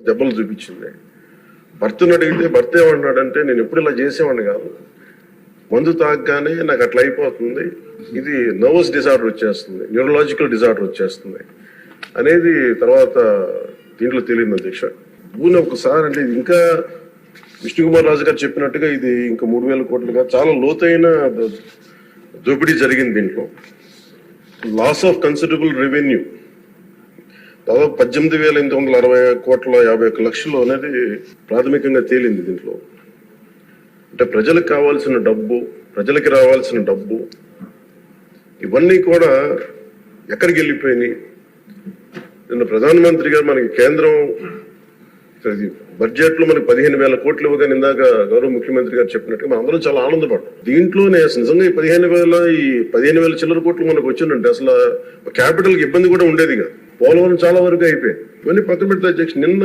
దెబ్బలు చూపించింది. భర్తను అడిగితే భర్త ఏమన్నాడంటే, నేను ఎప్పుడు ఇలా చేసేవాడిని కాదు, మందు తాగగానే నాకు అట్లా అయిపోతుంది, ఇది నర్వస్ డిజార్డర్ వచ్చేస్తుంది, న్యూరలాజికల్ డిజార్డర్ వచ్చేస్తుంది అనేది తర్వాత దీంట్లో తెలియదు అధ్యక్ష. భూమి ఒకసారి అంటే ఇది ఇంకా విష్ణుకుమార్ రాజు గారు చెప్పినట్టుగా ఇది ఇంకా 3,000 కోట్లుగా చాలా లోతైన దోపిడీ జరిగింది. దీంట్లో లాస్ ఆఫ్ కన్సిడరబుల్ రెవెన్యూ దాదాపు 18,860,51 అనేది ప్రాథమికంగా తేలింది. దీంట్లో అంటే ప్రజలకు కావాల్సిన డబ్బు, ప్రజలకి రావాల్సిన డబ్బు ఇవన్నీ కూడా ఎక్కడికి వెళ్ళిపోయినాయి. నిన్న ప్రధానమంత్రి గారు మనకి కేంద్రం బడ్జెట్ లో మనకి 15,000 కోట్లు ఇవ్వగా ఇందాక గౌరవ ముఖ్యమంత్రి గారు చెప్పినట్టుగా మనం అందరం చాలా ఆనందపడ్డాం. దీంట్లోనే నిజంగా ఈ 15,000 చిల్లర కోట్లు మనకు వచ్చిందంటే అసలు క్యాపిటల్ కి ఇబ్బంది కూడా ఉండేది కాదు. పోలవరం చాలా వరకు అయిపోయింది. ఇవన్నీ పక్కన పెడితే అధ్యక్ష నిన్న